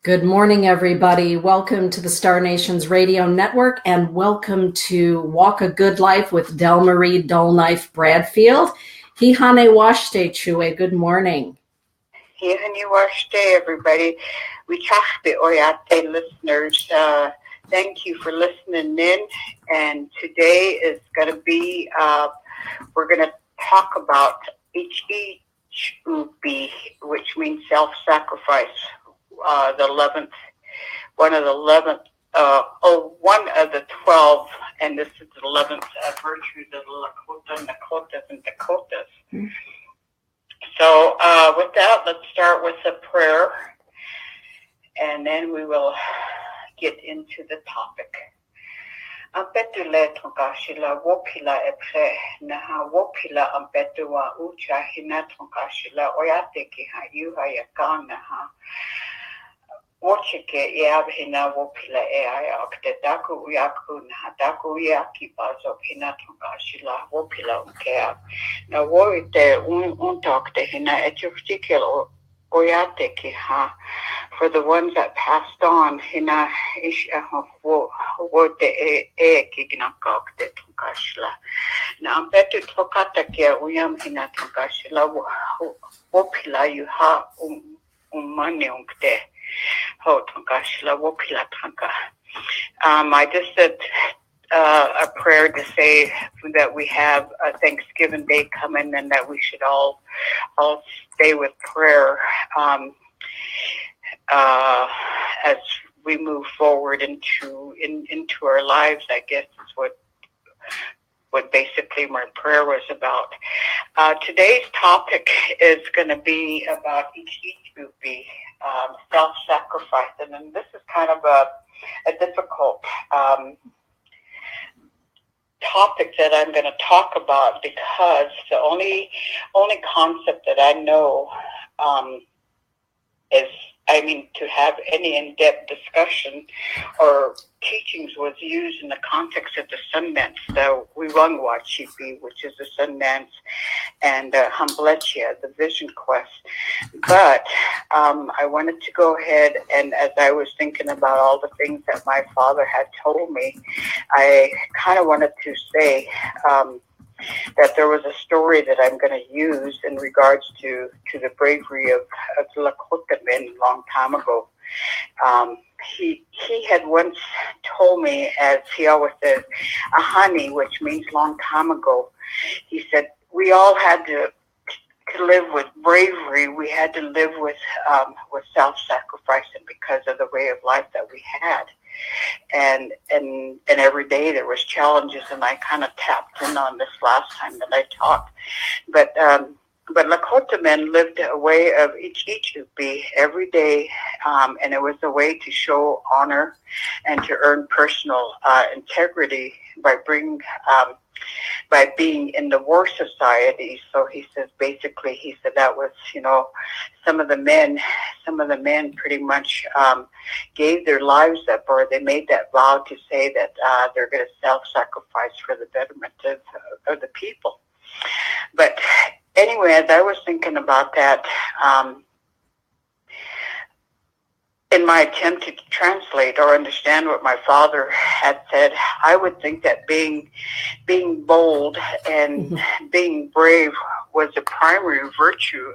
Good morning, everybody. Welcome to the Star Nations Radio Network, and welcome to Walk a Good Life with Dellmarie Bradfield. Hihane washte chue. Good morning. Hihane washte, everybody. We chahte oyate listeners. Thank you for listening in. And today is going to be, we're going to talk about each upi, which means self-sacrifice. One of the 12, and this is the 11th virtue, the Lakotas and Dakotas. Mm-hmm. So with that, let's start with a prayer, and then we will get into the topic. Ampetule tonkashila wopila epre naha wopila ampetua ucha hina tonkashila oyate ki ha yuha yakana ha. Wochike yabhina wopila ea okte daku uyaku na daku yaki bazo hina tonkashila wopila unkea. Na woite untokte hina etuktikil oyate ki ha. For the ones that passed on, hina ish wote ki gnakokte tonkashila. Na ampetu tokata kia uyam hina tonkashila wopila yuha umane unkte. I just said a prayer to say that we have a Thanksgiving Day coming, and that we should all stay with prayer as we move forward into our lives. I guess is what basically my prayer was about. Today's topic is going to be about each upi. Self-sacrifice, and then this is kind of a difficult topic that I'm going to talk about, because the only concept that I know is, to have any in-depth discussion or teachings was used in the context of the sun dance, the Wiwangwachipi, which is the sun dance, and Hamblechia, the vision quest. But I wanted to go ahead, and as I was thinking about all the things that my father had told me, I kind of wanted to say that there was a story that I'm going to use in regards to the bravery of the Lakota men a long time ago. He had once told me, as he always says, ahani, which means long time ago. He said, we all had to live with bravery. We had to live with self-sacrificing because of the way of life that we had. And every day there was challenges, and I kind of tapped in on this last time that I talked. But Lakota men lived a way of each upi every day, and it was a way to show honor and to earn personal integrity by being in the war society. So he says, basically, he said that was, some of the men pretty much gave their lives up, or they made that vow to say that they're going to self-sacrifice for the betterment of the people. But anyway, as I was thinking about that, in my attempt to translate or understand what my father had said, I would think that being bold and being brave was a primary virtue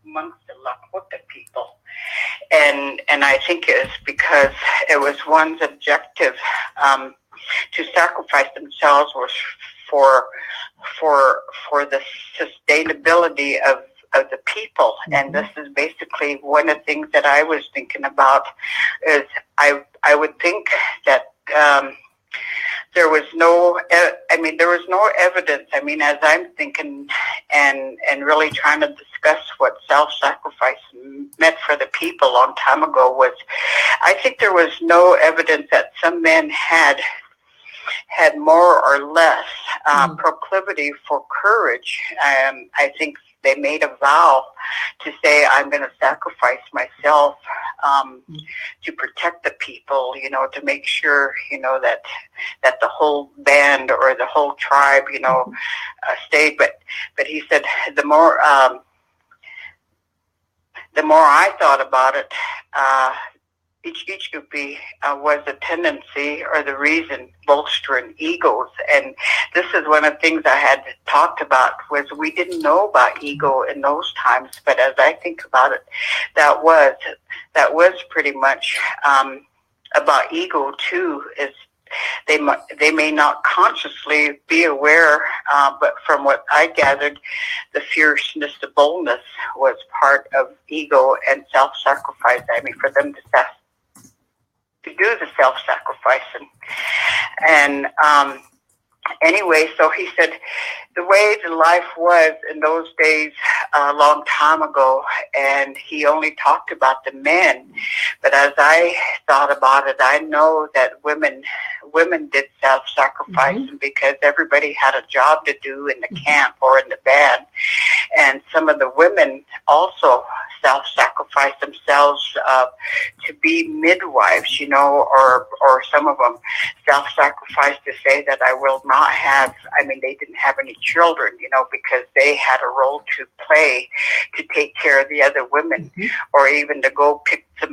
amongst the Lakota people. And I think it is because it was one's objective to sacrifice themselves was for the sustainability of the people. And this is basically one of the things that I was thinking about, is I would think that there was no evidence. As I'm thinking and really trying to discuss what self-sacrifice meant for the people a long time ago, was I think there was no evidence that some men had more or less proclivity for courage. I think they made a vow to say, I'm going to sacrifice myself to protect the people, to make sure, that the whole band or the whole tribe, stayed. But he said the more I thought about it, was a tendency or the reason bolstering egos. And this is one of the things I had talked about, was we didn't know about ego in those times. But as I think about it, that was pretty much about ego too. Is they may not consciously be aware, but from what I gathered, the fierceness, the boldness was part of ego and self-sacrifice. I mean, for them to do the self-sacrificing. And anyway, so he said the way the life was in those days a long time ago, and he only talked about the men. But as I thought about it, I know that women did self-sacrificing because everybody had a job to do in the camp or in the band. And some of the women also self-sacrifice themselves to be midwives, or some of them self-sacrifice to say that I will not have, they didn't have any children, because they had a role to play to take care of the other women, or even to go pick to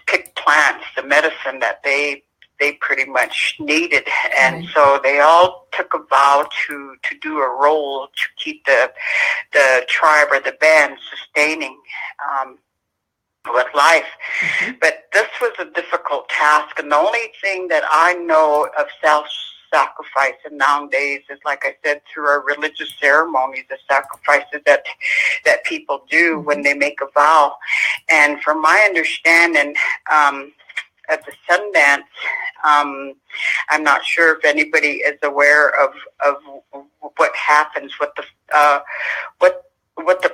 pick plants, the medicine that they pretty much needed. And so they all took a vow to do a role to keep the tribe or the band sustaining with life. But this was a difficult task, and the only thing that I know of self-sacrifice nowadays is, like I said, through our religious ceremonies, the sacrifices that people do when they make a vow. And from my understanding, at the Sundance, I'm not sure if anybody is aware of what happens, what the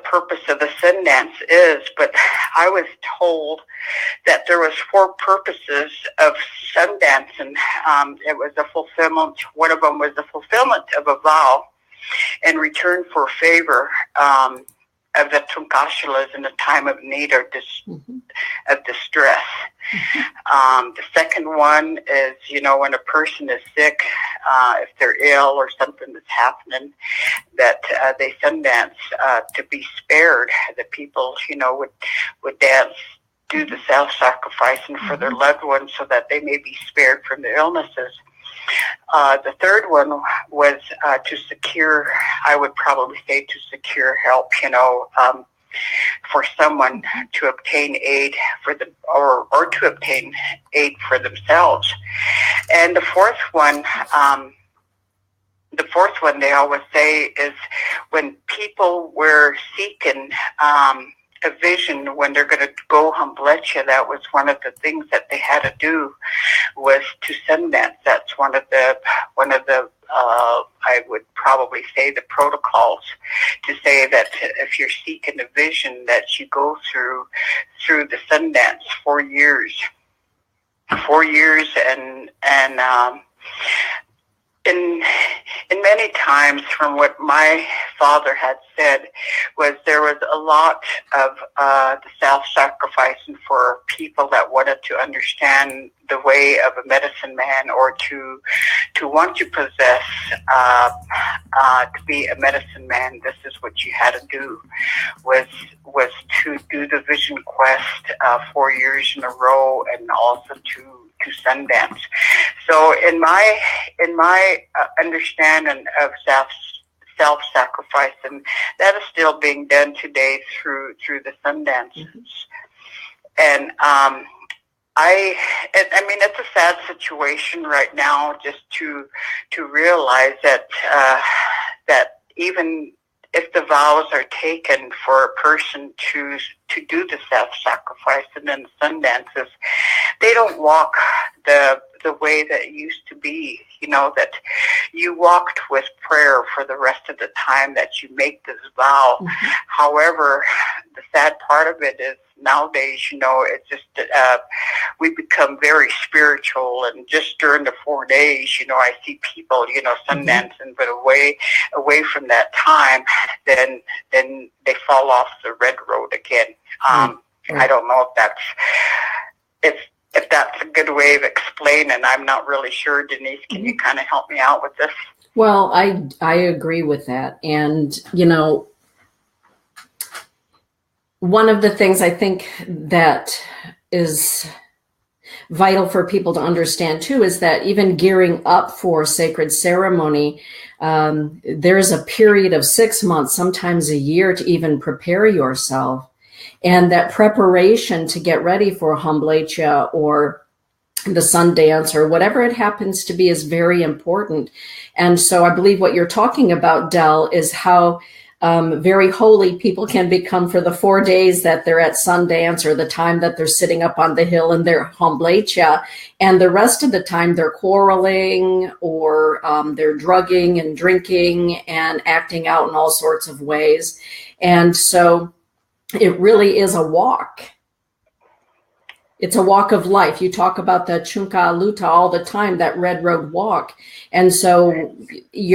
purpose of the Sundance is, but I was told that there was 4 purposes of Sundance, and it was a fulfillment. One of them was the fulfillment of a vow in return for favor of the Tunkashalas in a time of need or of distress. The second one is, when a person is sick, if they're ill or something that's happening, that they Sundance to be spared. The people, would dance, do the self-sacrificing for their loved ones so that they may be spared from the illnesses. The third one was to secure, I would probably say, to secure help, for someone to obtain aid for them, or to obtain aid for themselves. And the fourth one they always say is when people were seeking a vision when they're going to go Humblecha. That was one of the things that they had to do, was to send that. That's one of the I would probably say the protocols, to say that if you're seeking a vision, that you go through the Sundance 4 years, in many times, from what my father had said, was there was a lot of the self-sacrificing for people that wanted to understand the way of a medicine man, or to want to possess, to be a medicine man. This is what you had to do, was to do the vision quest 4 years in a row, and also to Sundance. So in my understanding of self-sacrifice, and that is still being done today through the Sundances. And it's a sad situation right now, just to realize that that even if the vows are taken for a person to do the self-sacrifice and then the Sundances, they don't walk the way that it used to be, that you walked with prayer for the rest of the time that you make this vow. However, the sad part of it is nowadays, it's just we become very spiritual, and just during the 4 days, I see people, Sundancing, but away from that time, then they fall off the red road again. I don't know if that's a good way of explaining. I'm not really sure. Denise, can you kind of help me out with this? Well, I agree with that. And, one of the things I think that is vital for people to understand too is that even gearing up for sacred ceremony, there's a period of 6 months, sometimes a year, to even prepare yourself. And that preparation to get ready for Hamblecha or the sun dance or whatever it happens to be is very important. And so I believe what you're talking about, Del, is how very holy people can become for the 4 days that they're at Sundance or the time that they're sitting up on the hill in their Hamblecha. And the rest of the time they're quarreling or they're drugging and drinking and acting out in all sorts of ways. And so it really is a walk. It's a walk of life. You talk about the Chunka Luta all the time, that Red Road walk. And so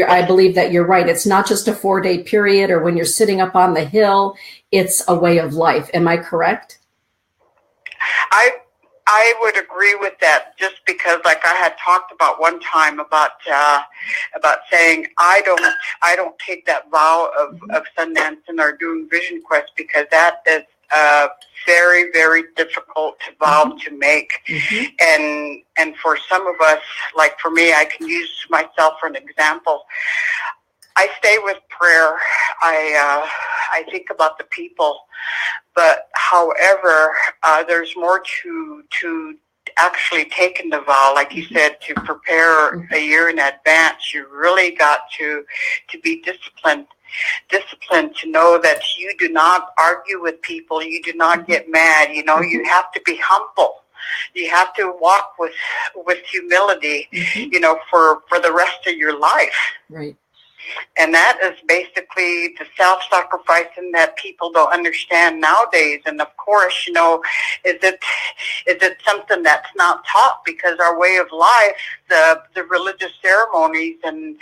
I believe that you're right. It's not just a 4-day period or when you're sitting up on the hill. It's a way of life. Am I correct? I would agree with that, just because, like I had talked about one time about saying I don't take that vow of Sundancing or doing Vision Quest, because that is a very, very difficult vow to make. And for some of us, like for me, I can use myself for an example. I stay with prayer. I think about the people, but however, there's more to actually taking the vow. Like you said, to prepare a year in advance, you really got to be disciplined to know that you do not argue with people. You do not get mad. You know, you have to be humble. You have to walk with humility, you know, for the rest of your life. Right. And that is basically the self-sacrificing that people don't understand nowadays. And of course, you know, is it something that's not taught? Because our way of life, the religious ceremonies and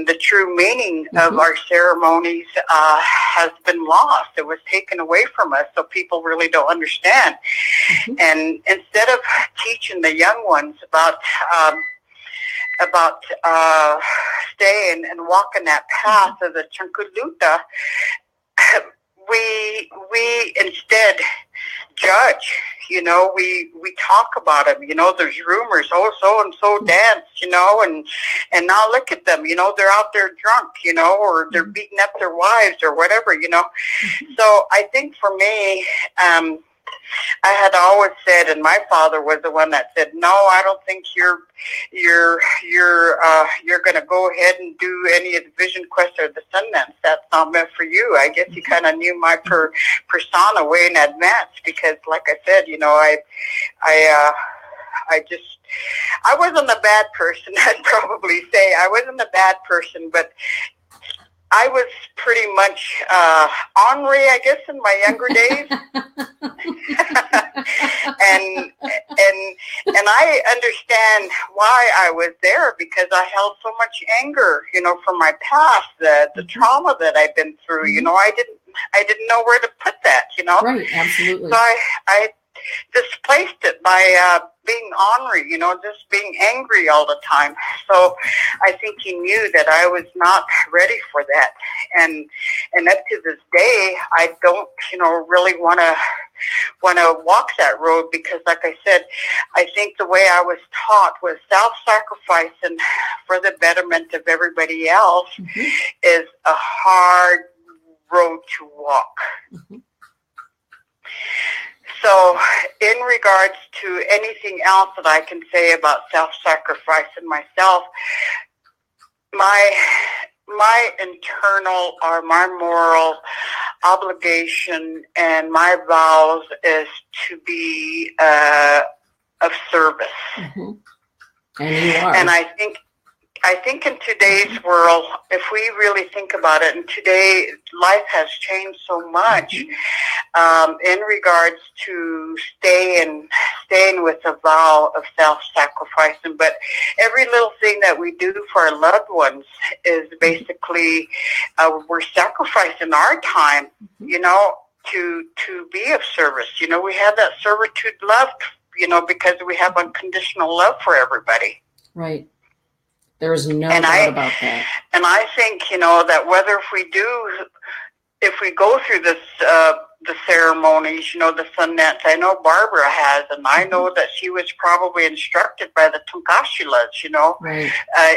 the true meaning of our ceremonies has been lost. It was taken away from us, so people really don't understand. And instead of teaching the young ones about staying and walking that path of the Chankuluta, we instead judge. You know, we talk about them. You know, there's rumors. Oh, so and so danced. You know, and now look at them. You know, they're out there drunk. You know, or they're beating up their wives or whatever. You know, so I think for me, I had always said, and my father was the one that said, "No, I don't think you're going to go ahead and do any of the Vision Quest or the Sundance. That's not meant for you." I guess he kind of knew my persona way in advance, because, like I said, you know, I wasn't a bad person. I'd probably say I wasn't a bad person, but I was pretty much ornery, I guess, in my younger days. and I understand why I was there, because I held so much anger, you know, from my past, the trauma that I've been through. You know, I didn't know where to put that, you know. Right, absolutely. So I displaced it by being ornery, you know, just being angry all the time. So I think he knew that I was not ready for that. And up to this day, I don't, you know, really want to walk that road, because, like I said, I think the way I was taught was self-sacrificing for the betterment of everybody else is a hard road to walk. So in regards to anything else that I can say about self-sacrifice and myself, my internal or my moral obligation and my vows is to be of service. And you are. And I think in today's world, if we really think about it, and today life has changed so much in regards to staying with a vow of self-sacrificing. But every little thing that we do for our loved ones is basically we're sacrificing our time, you know, to be of service. You know, we have that servitude love, you know, because we have unconditional love for everybody. Right. There's no doubt about that. And I think, you know, that whether if we go through the ceremonies, the sun dance. I know Barbara has, and I know that she was probably instructed by the Tunkashilas, right.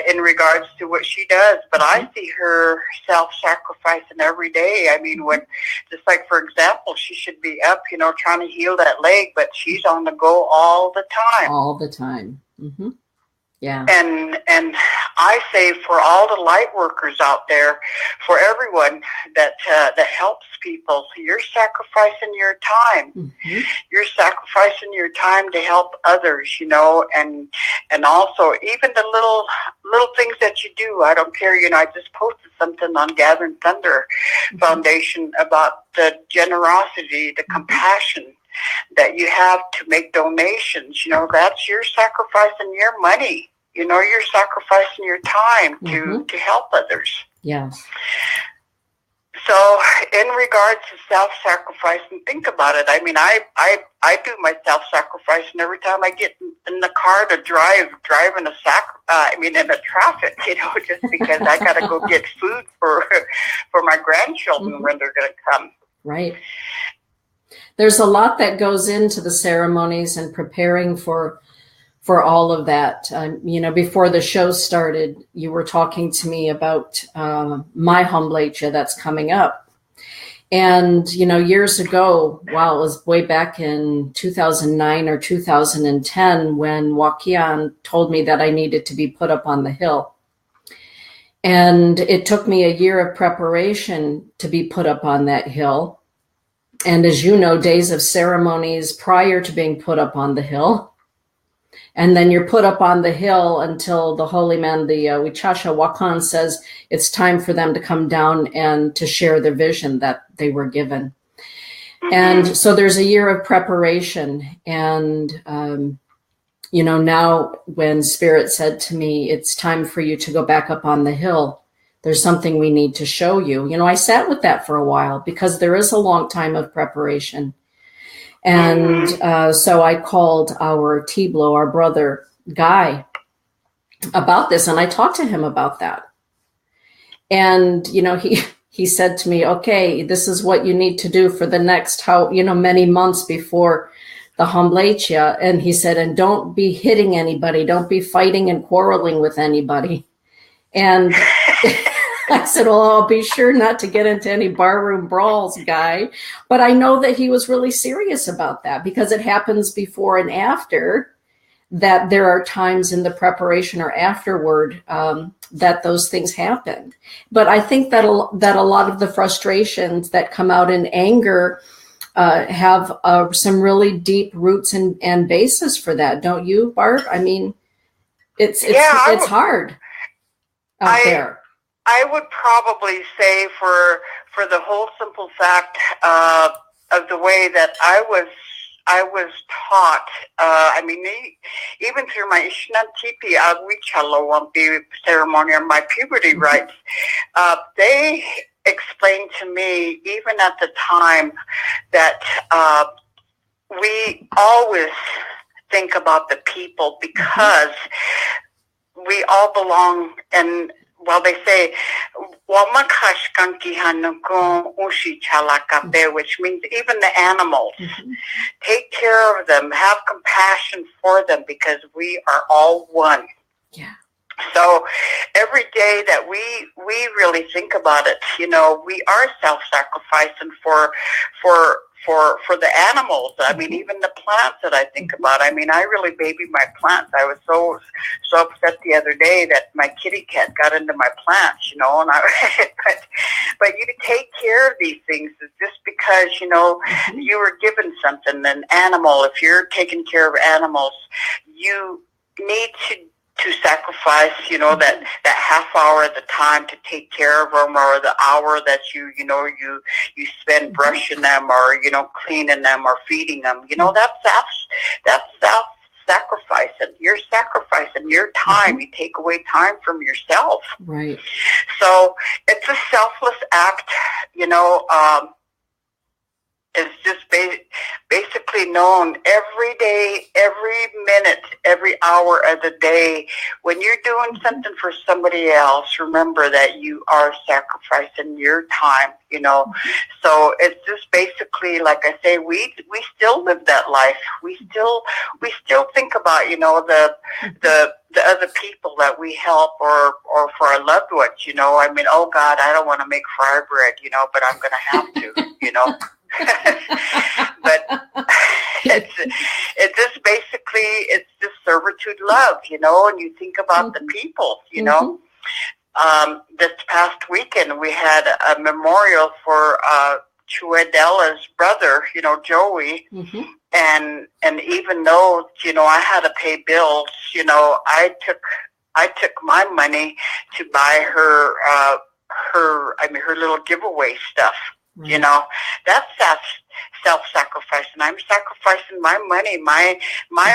In regards to what she does. But I see her self-sacrificing every day. I mean, just like, for example, she should be up, trying to heal that leg, but she's on the go all the time. All the time. Mm-hmm. Yeah. And I say, for all the light workers out there, for everyone that helps people, you're sacrificing your time. Mm-hmm. You're sacrificing your time to help others, and also even the little things that you do. I don't care, I just posted something on Gathering Thunder Foundation about the generosity, the compassion that you have to make donations. That's you're sacrificing your money. You're sacrificing your time to help others. Yes. So in regards to self-sacrifice, and think about it. I mean, I do my self-sacrificing every time I get in the car to drive in in the traffic, just because I got to go get food for my grandchildren when they're going to come. Right. There's a lot that goes into the ceremonies and preparing for all of that. Before the show started, you were talking to me about my Humblecha that's coming up. And, years ago, it was way back in 2009 or 2010 when Wakian told me that I needed to be put up on the hill. And it took me a year of preparation to be put up on that hill. And as you know, days of ceremonies prior to being put up on the hill. And then you're put up on the hill until the holy man, the Wichasha Wakan, says it's time for them to come down and to share their vision that they were given. And so there's a year of preparation. And, now when Spirit said to me, it's time for you to go back up on the hill, there's something we need to show you. I sat with that for a while because there is a long time of preparation. And so I called our Tiblo, our brother Guy, about this, and I talked to him about that. And, he said to me, okay, this is what you need to do for the next, many months before the Humblecha. And he said, and don't be hitting anybody. Don't be fighting and quarreling with anybody. And I said, well, I'll be sure not to get into any barroom brawls, Guy. But I know that he was really serious about that because it happens before and after that. There are times in the preparation or afterward that those things happen. But I think that a lot of the frustrations that come out in anger have some really deep roots and basis for that. Don't you, Barb? I mean, it's hard out there. I would probably say for the whole simple fact of the way that I was taught. Even through my Ishnantipi Agwichalo ceremony or my puberty rites, they explained to me even at the time that we always think about the people because we all belong. And well, they say, which means even the animals. Take care of them, have compassion for them, because we are all one. Yeah. So every day that we really think about it, we are self-sacrificing for the animals. I mean, even the plants that I think about. I mean, I really baby my plants. I was so upset the other day that my kitty cat got into my plants, and but you take care of these things. It's just because, you were given something. An animal, if you're taking care of animals, you need to sacrifice, that half hour at the time to take care of them, or the hour that you spend brushing them, or, cleaning them or feeding them. That's self-sacrificing. You're sacrificing your time. You take away time from yourself. Right. So it's a selfless act, is just basically known every day, every minute, every hour of the day. When you're doing something for somebody else, remember that you are sacrificing your time, you know. So it's just basically, like I say, we still live that life. We still think about, you know, the other people that we help or for our loved ones, you know. I mean, oh God, I don't want to make fry bread, you know, but I'm going to have to, you know. But it's just basically, it's just servitude love, you know, and you think about the people, you know. This past weekend we had a memorial for Chuedella's brother, you know, Joey. And even though, you know, I had to pay bills, you know, I took my money to buy her little giveaway stuff. You know, that's self-sacrifice, and I'm sacrificing my money, my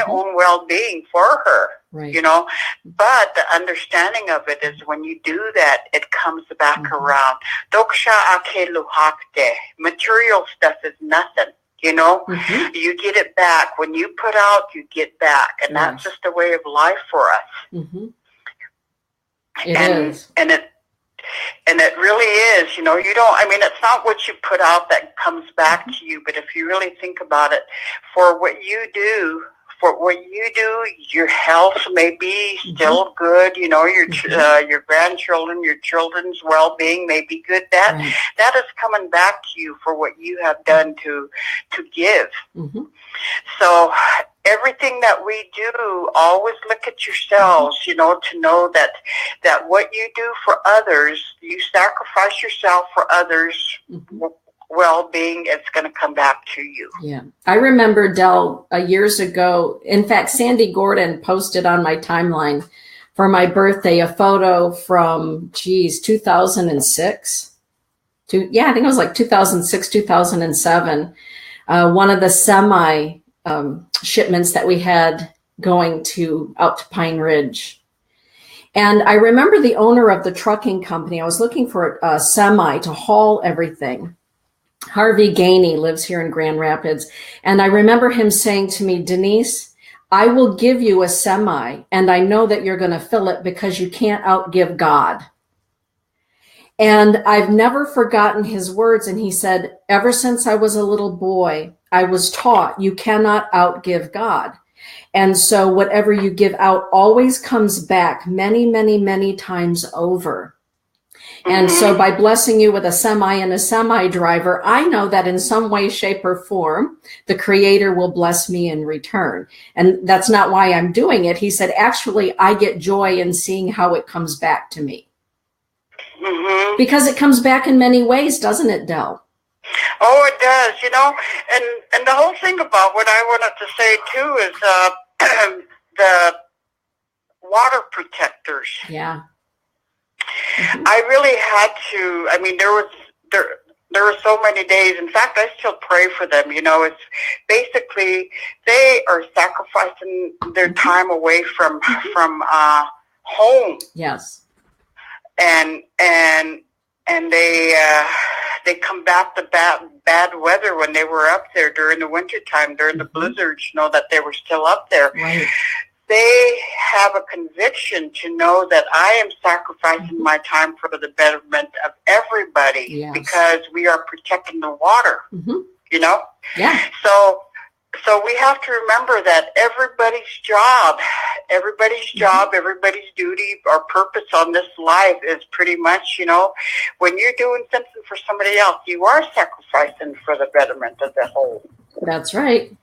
own well-being for her. You know, but the understanding of it is when you do that, it comes back around. Doksha ake luhakte. Material stuff is nothing. You know, you get it back. When you put out, you get back, and that's just a way of life for us. And it really is, you know, you don't, I mean, it's not what you put out that comes back to you, but if you really think about it, for what you do, your health may be still good, you know, your grandchildren, your children's well-being may be good. That is coming back to you for what you have done to give. So everything that we do, always look at yourselves, you know, to know that what you do for others, you sacrifice yourself for others' well-being, it's going to come back to you. Yeah. I remember, Del, years ago, in fact, Sandy Gordon posted on my timeline for my birthday a photo from, 2006. I think it was like 2006, 2007. One of the semi shipments that we had going out to Pine Ridge. And I remember the owner of the trucking company, I was looking for a semi to haul everything. Harvey Gainey lives here in Grand Rapids. And I remember him saying to me, Denise, I will give you a semi, and I know that you're going to fill it because you can't outgive God. And I've never forgotten his words. And he said, ever since I was a little boy, I was taught you cannot outgive God. And so whatever you give out always comes back many, many, many times over. And so by blessing you with a semi and a semi driver, I know that in some way, shape, or form, the Creator will bless me in return. And that's not why I'm doing it. He said, actually, I get joy in seeing how it comes back to me. Because it comes back in many ways, doesn't it, Del? Oh, it does, you know. And the whole thing about what I wanted to say, too, is the water protectors. Yeah. I really had to, I mean, there were so many days. In fact, I still pray for them. You know, it's basically, they are sacrificing their time away from home. Yes. And they combat the bad weather when they were up there during the winter time, during the blizzards, you know, that they were still up there. Right. They have a conviction to know that I am sacrificing my time for the betterment of everybody because we are protecting the water, you know? Yeah. So we have to remember that everybody's job, everybody's duty or purpose on this life is pretty much, you know, when you're doing something for somebody else, you are sacrificing for the betterment of the whole. That's right.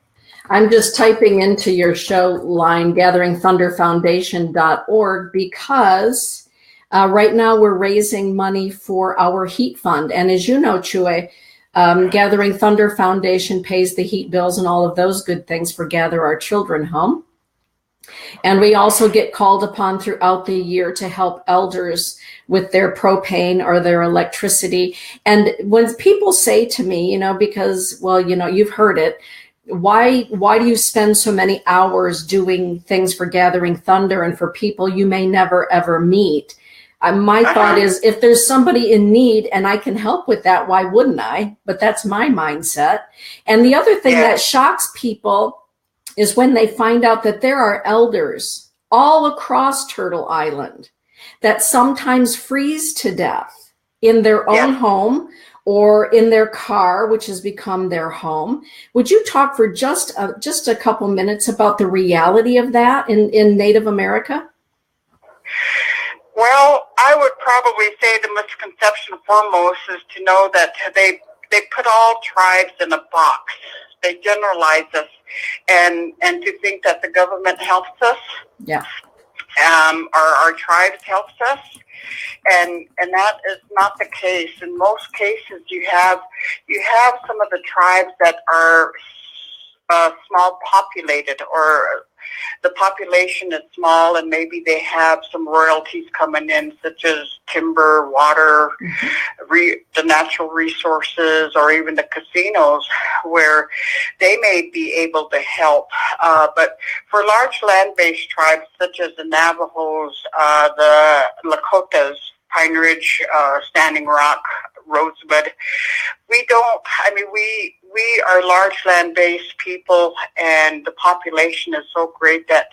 I'm just typing into your show line, gatheringthunderfoundation.org, because right now we're raising money for our heat fund. And as you know, Chue, Gathering Thunder Foundation pays the heat bills and all of those good things for Gather Our Children Home. And we also get called upon throughout the year to help elders with their propane or their electricity. And when people say to me, you know, because, well, you know, you've heard it, why do you spend so many hours doing things for Gathering Thunder and for people you may never, ever meet? My thought is, if there's somebody in need and I can help with that, why wouldn't I? But that's my mindset. And the other thing that shocks people is when they find out that there are elders all across Turtle Island that sometimes freeze to death in their own home or in their car, which has become their home. Would you talk for just a couple minutes about the reality of that in Native America? Well, I would probably say the misconception foremost is to know that they put all tribes in a box. They generalize us, and to think that the government helps us. Yeah. Our tribes helps us, and that is not the case. In most cases, you have some of the tribes that are small populated, or the population is small, and maybe they have some royalties coming in, such as timber, water, the natural resources, or even the casinos, where they may be able to help. But for large land-based tribes, such as the Navajos, the Lakotas, Pine Ridge, Standing Rock, Rosebud, we are large land-based people, and the population is so great that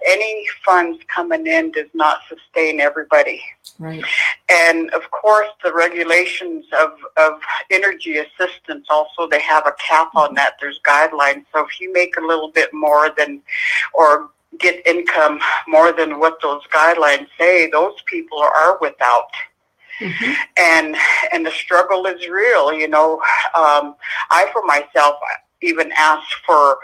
any funds coming in does not sustain everybody. Right. And of course, the regulations of energy assistance, also they have a cap on that. There's guidelines. So if you make a little bit more than, or get income more than what those guidelines say, those people are without. And the struggle is real, you know. I, for myself, even asked for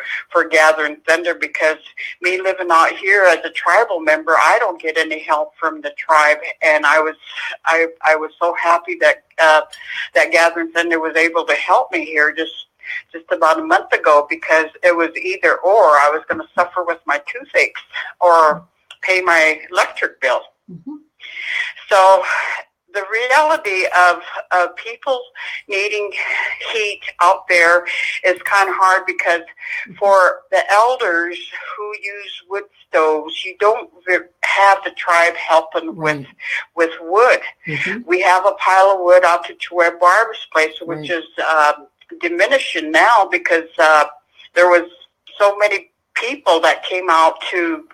Gathering Thunder, because me living out here as a tribal member, I don't get any help from the tribe, and I was so happy that that Gathering Thunder was able to help me here just about a month ago, because it was either or. I was going to suffer with my toothaches or pay my electric bill. So the reality of people needing heat out there is kind of hard, because for the elders who use wood stoves, you don't have the tribe helping with wood. We have a pile of wood out to Chue Barber's place, which is diminishing now, because there was so many people that came out to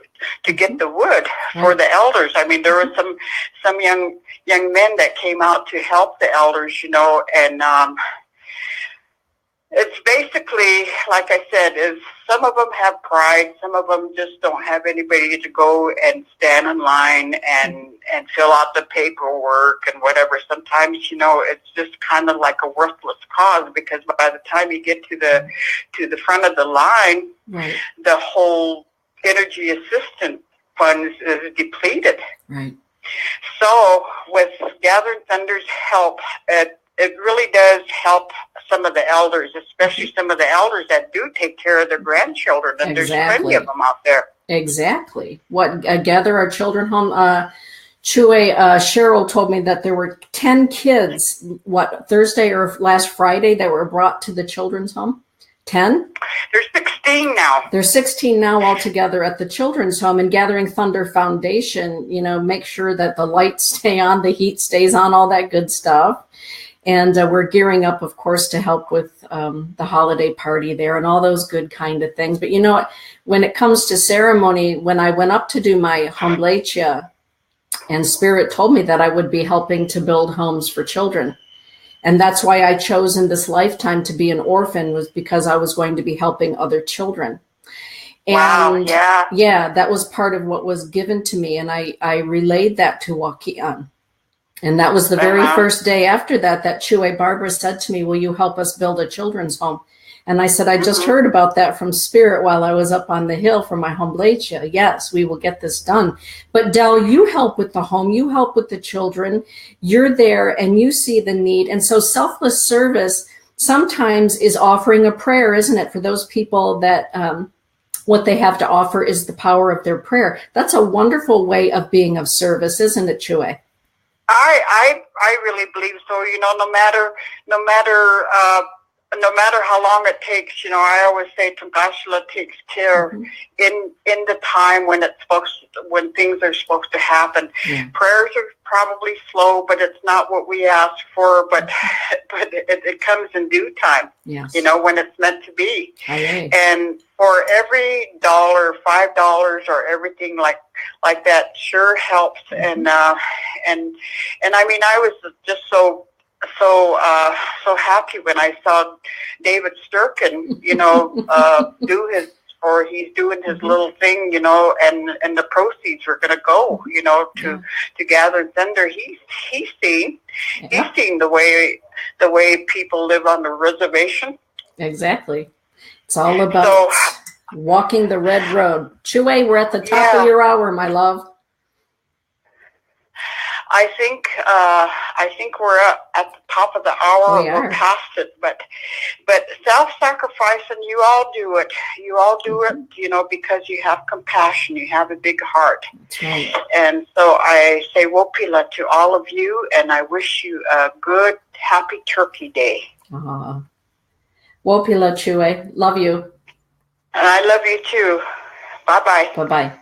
get the wood for the elders. I mean, there were some young men that came out to help the elders, you know, and it's basically, like I said, is some of them have pride, some of them just don't have anybody to go and stand in line and fill out the paperwork and whatever. Sometimes, you know, it's just kind of like a worthless cause, because by the time you get to the front of the line, the whole energy assistance funds is depleted. So with Gathering Thunder's help, it really does help some of the elders, especially some of the elders that do take care of their grandchildren, and there's plenty of them out there. What Gather Our Children Home, Cheryl told me that there were 10 kids, Thursday or last Friday, that were brought to the children's home. 10? There's 16 now. There's 16 now altogether at the children's home. And Gathering Thunder Foundation, you know, make sure that the lights stay on, the heat stays on, all that good stuff. And we're gearing up, of course, to help with the holiday party there and all those good kind of things. But you know what? When it comes to ceremony, when I went up to do my hombletia, and Spirit told me that I would be helping to build homes for children. And that's why I chose in this lifetime to be an orphan, was because I was going to be helping other children. And that was part of what was given to me. And I relayed that to Wakian. And that was the very first day after that Chue Barbara said to me, will you help us build a children's home? And I said, I just heard about that from Spirit while I was up on the hill for my hombletia. Yes, we will get this done. But Del, you help with the home, you help with the children, you're there and you see the need. And so selfless service sometimes is offering a prayer, isn't it? For those people that what they have to offer is the power of their prayer. That's a wonderful way of being of service, isn't it, Chue? I really believe so. You know, no matter how long it takes, you know, I always say Tungashla takes care in the time when things are supposed to happen. Prayers probably slow, but it's not what we asked for. But it comes in due time. Yes. When it's meant to be. Aye. And for every $1, $5, or everything like that, sure helps. And I mean, I was just so happy when I saw David Sturkin, he's doing his little thing, and the proceeds are going to go, to Gather and Sender. He's seen the way people live on the reservation. Exactly. It's all about walking the red road. Chue, we're at the top of your hour, my love. I think we're at the top of the hour. We're past it, but self-sacrificing, you all do it. You all do it, because you have compassion. You have a big heart. That's right. And so I say wopila to all of you, and I wish you a good, happy Turkey Day. Wopila, Chue. Love you. And I love you too. Bye-bye. Bye-bye.